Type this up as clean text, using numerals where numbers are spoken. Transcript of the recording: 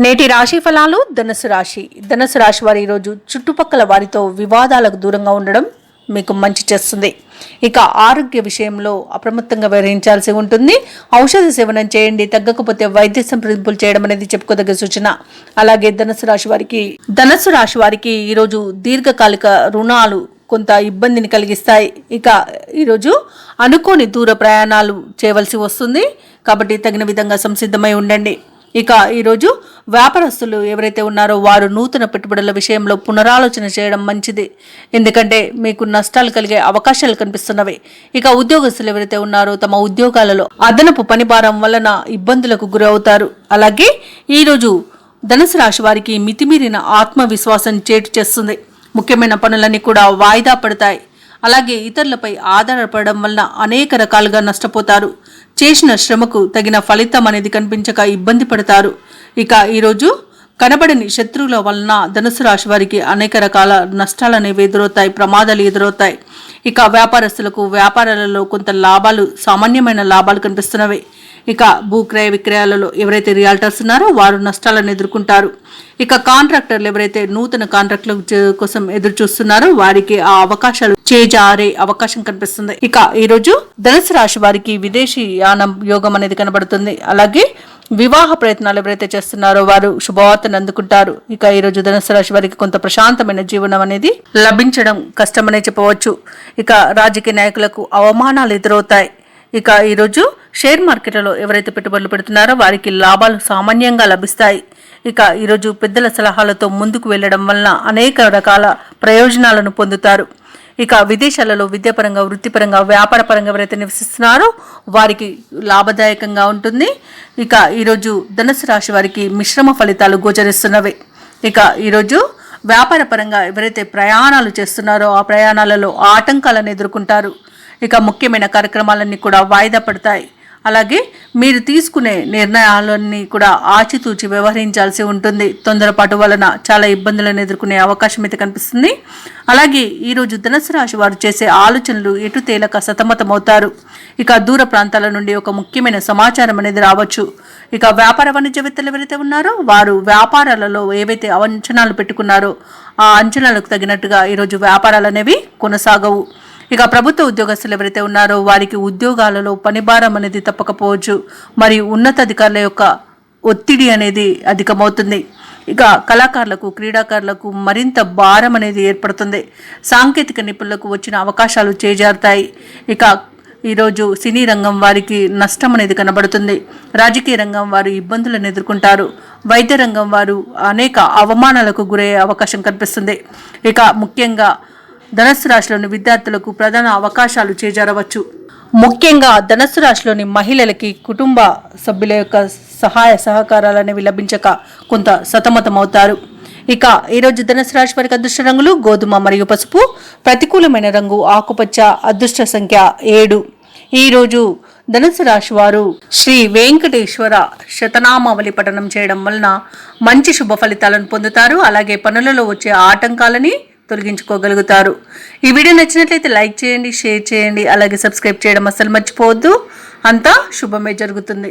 నేటి రాశి ఫలాలు. ధనుసు రాశి వారి ఈరోజు చుట్టుపక్కల వారితో వివాదాలకు దూరంగా ఉండడం మీకు మంచి చేస్తుంది. ఇక ఆరోగ్య విషయంలో అప్రమత్తంగా వ్యవహరించాల్సి ఉంటుంది. ఔషధ సేవనం చేయండి, తగ్గకపోతే వైద్య సంప్రదింపులు చేయడం అనేది చెప్పుకోదగ్గ సూచన. అలాగే ధనుసు రాశి వారికి ఈరోజు దీర్ఘకాలిక రుణాలు కొంత ఇబ్బందిని కలిగిస్తాయి. ఇక ఈరోజు అనుకోని దూర ప్రయాణాలు చేయవలసి వస్తుంది కాబట్టి తగిన విధంగా సంసిద్ధమై ఉండండి. ఇక ఈరోజు వ్యాపారస్తులు ఎవరైతే ఉన్నారో వారు నూతన పెట్టుబడుల విషయంలో పునరాలోచన చేయడం మంచిది, ఎందుకంటే మీకు నష్టాలు కలిగే అవకాశాలు కనిపిస్తున్నవి. ఇక ఉద్యోగస్తులు ఎవరైతే ఉన్నారో తమ ఉద్యోగాలలో అదనపు పనిభారం వలన ఇబ్బందులకు గురవుతారు. అలాగే ఈరోజు ధనుసు రాశి వారికి మితిమీరిన ఆత్మవిశ్వాసం చేటు చేస్తుంది. ముఖ్యమైన పనులన్నీ కూడా వాయిదా పడతాయి. అలాగే ఇతరులపై ఆధారపడడం వలన అనేక రకాలుగా నష్టపోతారు. చేసిన శ్రమకు తగిన ఫలితం అనేది కనిపించక ఇబ్బంది పడతారు. ఇక ఈరోజు కనబడని శత్రువుల వలన ధనుసు రాశి వారికి అనేక రకాల నష్టాలు అనేవి ఎదురవుతాయి, ప్రమాదాలు ఎదురవుతాయి. ఇక వ్యాపారస్తులకు వ్యాపారాలలో కొంత లాభాలు, సామాన్యమైన లాభాలు కనిపిస్తున్నవి. ఇక భూక్రయ విక్రయాలలో ఎవరైతే రియాల్టర్స్ ఉన్నారో వారు నష్టాలను ఎదుర్కొంటారు. ఇక కాంట్రాక్టర్లు ఎవరైతే నూతన కాంట్రాక్టుల కోసం ఎదురు చూస్తున్నారో వారికి ఆ అవకాశాలు చేజారే అవకాశం కనిపిస్తుంది. ఇక ఈరోజు ధనుసు రాశి వారికి విదేశీ యానం యోగం అనేది కనబడుతుంది. అలాగే వివాహ ప్రయత్నాలు ఎవరైతే చేస్తున్నారో వారు శుభవార్తను అందుకుంటారు. ఇక ఈరోజు ధనుసు రాశి వారికి కొంత ప్రశాంతమైన జీవనం అనేది లభించడం కష్టమనే చెప్పవచ్చు. ఇక రాజకీయ నాయకులకు అవమానాలు ఎదురవుతాయి. ఇక ఈరోజు షేర్ మార్కెట్లలో ఎవరైతే పెట్టుబడులు పెడుతున్నారో వారికి లాభాలు సామాన్యంగా లభిస్తాయి. ఇక ఈరోజు పెద్దల సలహాలతో ముందుకు వెళ్లడం వలన అనేక రకాల ప్రయోజనాలను పొందుతారు. ఇక విదేశాలలో విద్యాపరంగా, వృత్తిపరంగా, వ్యాపారపరంగా ఎవరైతే నివసిస్తున్నారో వారికి లాభదాయకంగా ఉంటుంది. ఇక ఈరోజు ధనుసు రాశి వారికి మిశ్రమ ఫలితాలు గోచరిస్తున్నవి. ఇక ఈరోజు వ్యాపార పరంగా ఎవరైతే ప్రయాణాలు చేస్తున్నారో ఆ ప్రయాణాలలో ఆటంకాలను ఎదుర్కొంటారు. ఇక ముఖ్యమైన కార్యక్రమాలన్నీ కూడా వాయిదా పడతాయి. అలాగే మీరు తీసుకునే నిర్ణయాలన్నీ కూడా ఆచితూచి వ్యవహరించాల్సి ఉంటుంది. తొందరపాటు వలన చాలా ఇబ్బందులను ఎదుర్కొనే అవకాశం అయితే కనిపిస్తుంది. అలాగే ఈరోజు ధనుసు రాశి వారు చేసే ఆలోచనలు ఎటు తేలక సతమతమవుతారు. ఇక దూర ప్రాంతాల నుండి ఒక ముఖ్యమైన సమాచారం అనేది రావచ్చు. ఇక వ్యాపార వాణిజ్యవేత్తలు ఎవరైతే ఉన్నారో వారు వ్యాపారాలలో ఏవైతే అంచనాలు పెట్టుకున్నారో ఆ అంచనాలకు తగినట్టుగా ఈరోజు వ్యాపారాలు అనేవి కొనసాగవు. ఇక ప్రభుత్వ ఉద్యోగస్తులు ఎవరైతే ఉన్నారో వారికి ఉద్యోగాలలో పనిభారం అనేది తప్పకపోవచ్చు, మరియు ఉన్నతాధికారుల యొక్క ఒత్తిడి అనేది అధికమవుతుంది. ఇక కళాకారులకు, క్రీడాకారులకు మరింత భారం అనేది ఏర్పడుతుంది. సాంకేతిక నిపుణులకు వచ్చిన అవకాశాలు చేజారుతాయి. ఇక ఈరోజు సినీ రంగం వారికి నష్టం అనేది కనబడుతుంది. రాజకీయ రంగం వారు ఇబ్బందులను ఎదుర్కొంటారు. వైద్య రంగం వారు అనేక అవమానాలకు గురయ్యే అవకాశం కనిపిస్తుంది. ఇక ముఖ్యంగా ధనుసు రాశిలోని విద్యార్థులకు ప్రధాన అవకాశాలు చేజారవచ్చు. ముఖ్యంగా ధనుసు రాశిలోని మహిళలకి కుటుంబ సభ్యుల యొక్క సహాయ సహకారాలు అనేవి లభించక కొంత సతమతమవుతారు. ఇక ఈరోజు ధనుసు రాశి వారికి అదృష్ట రంగులు గోధుమ మరియు పసుపు. ప్రతికూలమైన రంగు ఆకుపచ్చ. అదృష్ట సంఖ్య 7. ఈరోజు ధనుసు రాశి వారు శ్రీ వెంకటేశ్వర శతనామావళి పఠనం చేయడం వలన మంచి శుభ ఫలితాలను పొందుతారు. అలాగే పనులలో వచ్చే ఆటంకాలని తొలగించుకోగలుగుతారు. ఈ వీడియో నచ్చినట్లయితే లైక్ చేయండి, షేర్ చేయండి, అలాగే సబ్స్క్రైబ్ చేయడం అస్సలు మర్చిపోవద్దు. అంతా శుభమే జరుగుతుంది.